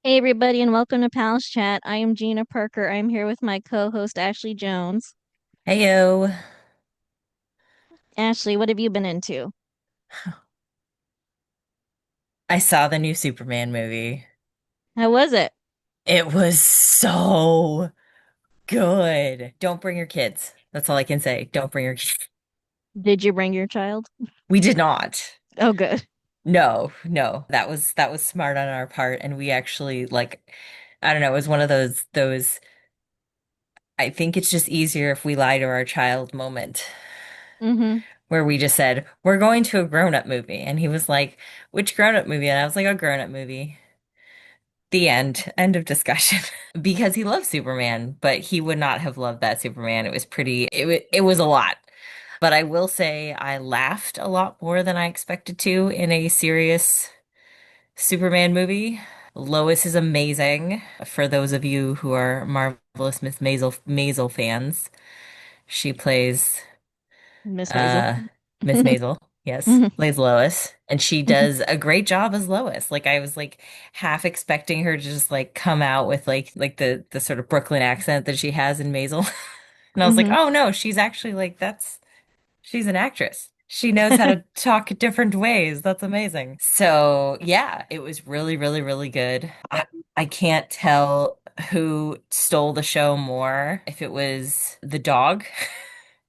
Hey everybody and welcome to Palace Chat. I am Gina Parker. I'm here with my co-host Ashley Jones. Heyo. Ashley, what have you been into? I saw the new Superman movie. How was it? It was so good. Don't bring your kids. That's all I can say. Don't bring your kids. Did you bring your child? We did not. Oh, good. No, no. That was smart on our part and we actually I don't know, it was one of those I think it's just easier if we lie to our child moment Mm-hmm. where we just said, "We're going to a grown-up movie." And he was like, "Which grown-up movie?" And I was like, "A grown-up movie." The end. End of discussion. Because he loves Superman, but he would not have loved that Superman. It was it was a lot. But I will say I laughed a lot more than I expected to in a serious Superman movie. Lois is amazing. For those of you who are Marvelous Miss Maisel fans, she plays Miss Maisel. uh Miss Maisel, yes, hmm plays Lois, and she does a great job as Lois. Like I was like half expecting her to just like come out with like the sort of Brooklyn accent that she has in Maisel. And I was like, hmm "Oh no, she's actually like that's she's an actress. She knows how to talk different ways. That's amazing." So, yeah, it was really really really good. I can't tell who stole the show more, if it was the dog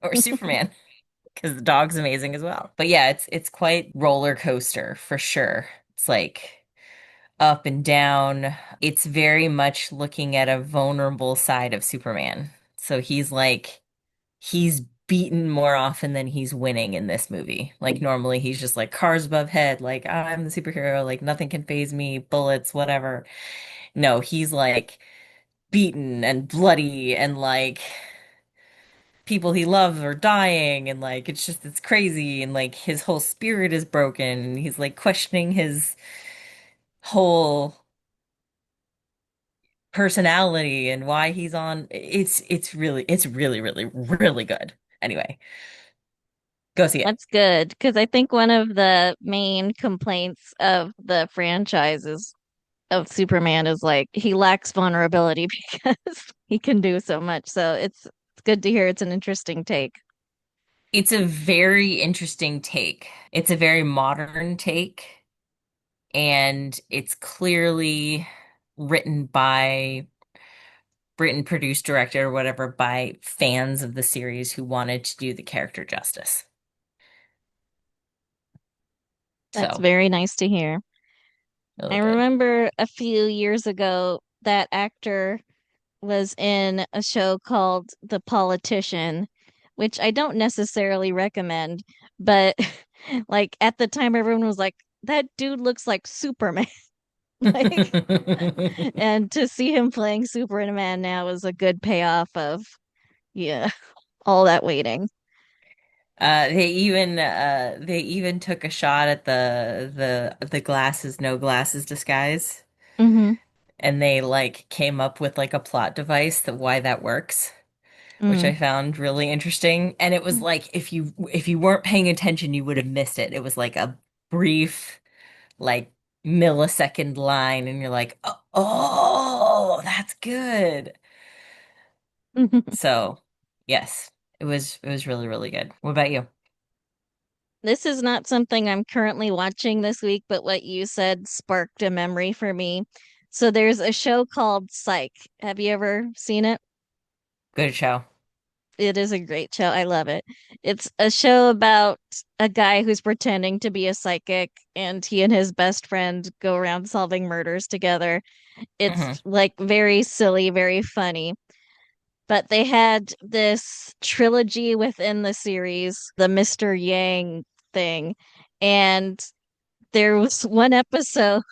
or Superman because the dog's amazing as well. But yeah, it's quite roller coaster for sure. It's like up and down. It's very much looking at a vulnerable side of Superman. So he's beaten more often than he's winning in this movie. Like normally he's just like cars above head, like I'm the superhero, like nothing can phase me, bullets, whatever. No, he's like beaten and bloody and like people he loves are dying and like it's crazy and like his whole spirit is broken and he's like questioning his whole personality and why he's on it's really really really good. Anyway, go see it. That's good because I think one of the main complaints of the franchises of Superman is like he lacks vulnerability because he can do so much. So it's good to hear it's an interesting take. It's a very interesting take. It's a very modern take and it's clearly written by written, produced, directed, or whatever by fans of the series who wanted to do the character justice. That's So, very nice to hear. I really good. remember a few years ago that actor was in a show called The Politician, which I don't necessarily recommend, but like at the time everyone was like, that dude looks like Superman. Like, and to see him playing Superman now is a good payoff of, yeah, all that waiting. They even took a shot at the glasses, no glasses disguise, Mm-hmm. and they like came up with like a plot device that why that works, which Mm. I found really interesting. And it was like if you weren't paying attention, you would have missed it. It was like a brief, like millisecond line, and you're like, oh, that's good. So, yes, it was really, really good. What about you? This is not something I'm currently watching this week, but what you said sparked a memory for me. So there's a show called Psych. Have you ever seen it? Good show. It is a great show. I love it. It's a show about a guy who's pretending to be a psychic, and he and his best friend go around solving murders together. It's Hmm. like very silly, very funny. But they had this trilogy within the series, the Mr. Yang thing. And there was one episode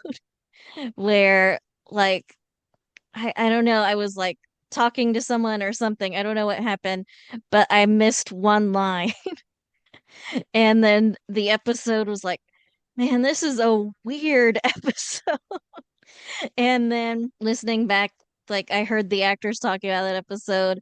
where like I don't know, I was like talking to someone or something. I don't know what happened, but I missed one line. And then the episode was like, man, this is a weird episode. And then listening back, like I heard the actors talking about that episode,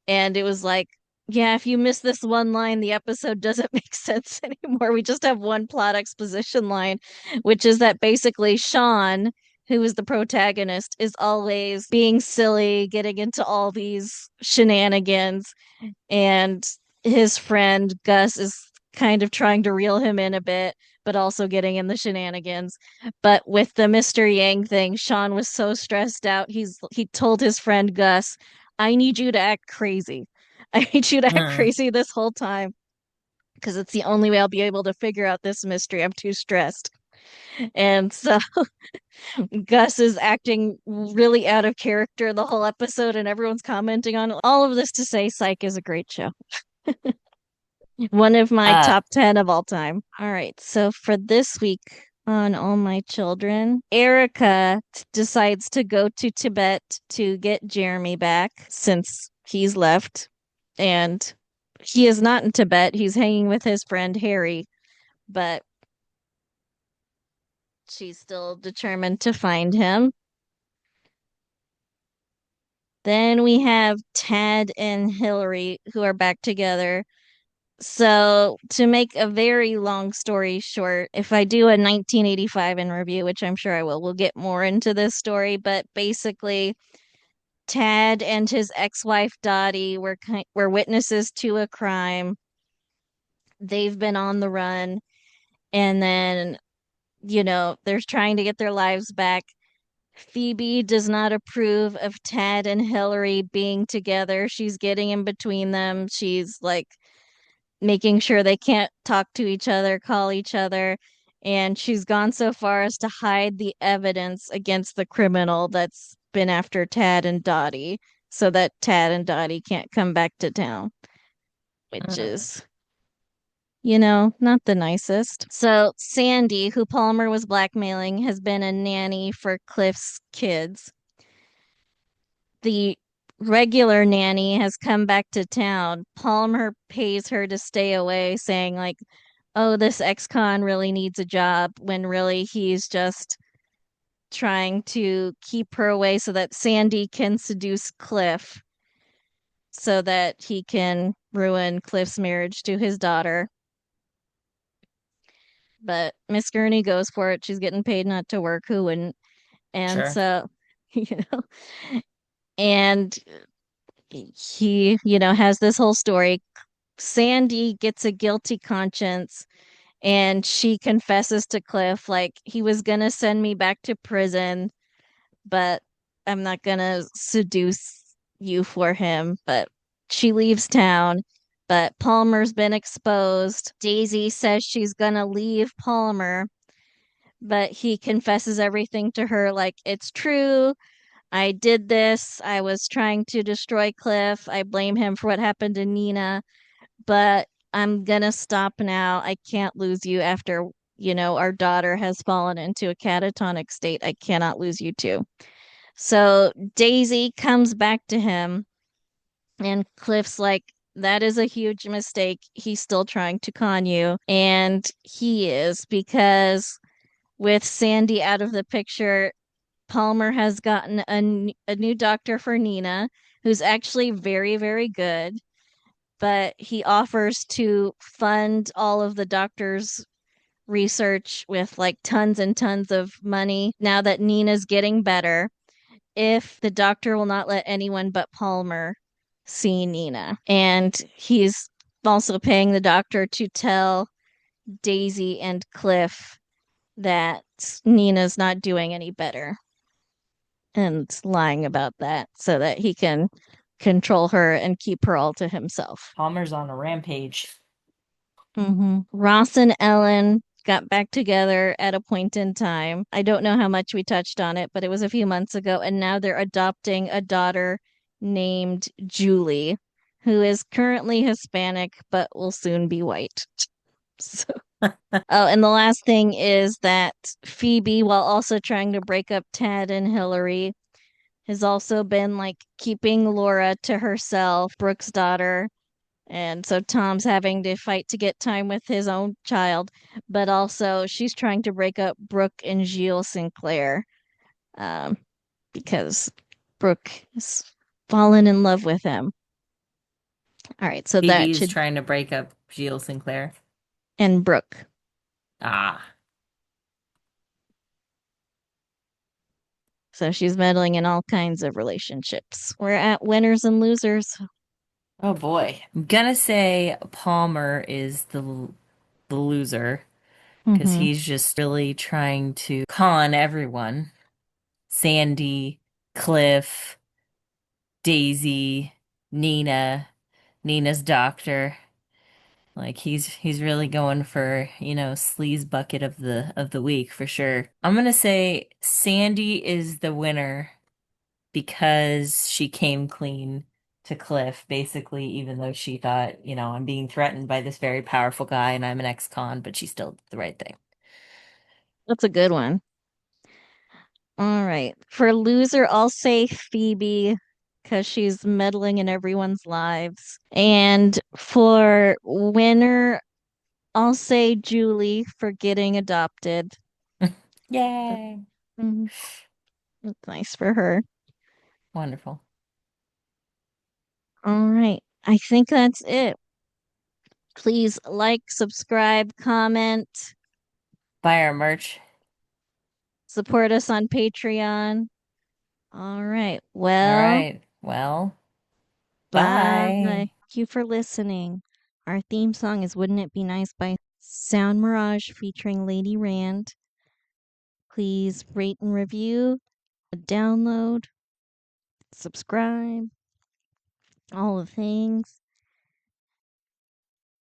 and it was like, yeah, if you miss this one line, the episode doesn't make sense anymore. We just have one plot exposition line, which is that basically Sean, who is the protagonist, is always being silly, getting into all these shenanigans, and his friend Gus is kind of trying to reel him in a bit, but also getting in the shenanigans. But with the Mr. Yang thing, Sean was so stressed out. He told his friend Gus, "I need you to act crazy. I need you to act Hmm. crazy this whole time because it's the only way I'll be able to figure out this mystery. I'm too stressed." And so Gus is acting really out of character the whole episode, and everyone's commenting on it. All of this to say, Psych is a great show. One of my Uh, top 10 of all time. All right. So for this week on All My Children, Erica decides to go to Tibet to get Jeremy back since he's left. And he is not in Tibet. He's hanging with his friend Harry, but she's still determined to find him. Then we have Tad and Hillary who are back together. So, to make a very long story short, if I do a 1985 in review, which I'm sure I will, we'll get more into this story. But basically, Tad and his ex-wife Dottie were witnesses to a crime. They've been on the run, and then they're trying to get their lives back. Phoebe does not approve of Tad and Hillary being together. She's getting in between them. She's like making sure they can't talk to each other, call each other. And she's gone so far as to hide the evidence against the criminal that's been after Tad and Dottie so that Tad and Dottie can't come back to town, which mm, is, not the nicest. So Sandy, who Palmer was blackmailing, has been a nanny for Cliff's kids. The regular nanny has come back to town. Palmer pays her to stay away, saying, like, oh, this ex-con really needs a job, when really he's just trying to keep her away so that Sandy can seduce Cliff so that he can ruin Cliff's marriage to his daughter. But Miss Gurney goes for it. She's getting paid not to work. Who wouldn't? And sure. so, you know, and he has this whole story. Sandy gets a guilty conscience and she confesses to Cliff, like, he was gonna send me back to prison, but I'm not gonna seduce you for him. But she leaves town, but Palmer's been exposed. Daisy says she's gonna leave Palmer, but he confesses everything to her, like, it's true. I did this. I was trying to destroy Cliff. I blame him for what happened to Nina, but I'm gonna stop now. I can't lose you after, our daughter has fallen into a catatonic state. I cannot lose you too. So Daisy comes back to him, and Cliff's like, that is a huge mistake. He's still trying to con you. And he is, because with Sandy out of the picture, Palmer has gotten a new doctor for Nina, who's actually very, very good, but he offers to fund all of the doctor's research with like tons and tons of money now that Nina's getting better, if the doctor will not let anyone but Palmer see Nina. And he's also paying the doctor to tell Daisy and Cliff that Nina's not doing any better and lying about that so that he can control her and keep her all to himself. Palmer's on a rampage. Ross and Ellen got back together at a point in time. I don't know how much we touched on it, but it was a few months ago, and now they're adopting a daughter named Julie, who is currently Hispanic but will soon be white. So, oh, and the last thing is that Phoebe, while also trying to break up Ted and Hillary, has also been like keeping Laura to herself, Brooke's daughter. And so Tom's having to fight to get time with his own child, but also she's trying to break up Brooke and Gilles Sinclair, um, because Brooke has fallen in love with him. All right, so that Phoebe's should, trying to break up Gilles Sinclair. and Brooke. Ah, So she's meddling in all kinds of relationships. We're at winners and losers. Oh boy. I'm gonna say Palmer is the loser because Hmm. he's just really trying to con everyone. Sandy, Cliff, Daisy, Nina, Nina's doctor. Like he's really going for, sleaze bucket of the week for sure. I'm gonna say Sandy is the winner because she came clean to Cliff, basically, even though she thought, I'm being threatened by this very powerful guy and I'm an ex-con, but she still did the right thing. That's a good one. All right. For loser, I'll say Phoebe because she's meddling in everyone's lives. And for winner, I'll say Julie for getting adopted. That- Yay. mhm, that's nice for her. Wonderful. All right. I think that's it. Please like, subscribe, comment, Buy our merch. support us on Patreon. All right. All Well, right. Well, bye. bye. Thank you for listening. Our theme song is Wouldn't It Be Nice by Sound Mirage featuring Lady Rand. Please rate and review, download, subscribe, all the things.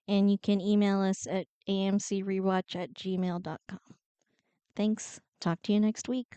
And you can email us at amcrewatch@gmail.com. Thanks. Talk to you next week.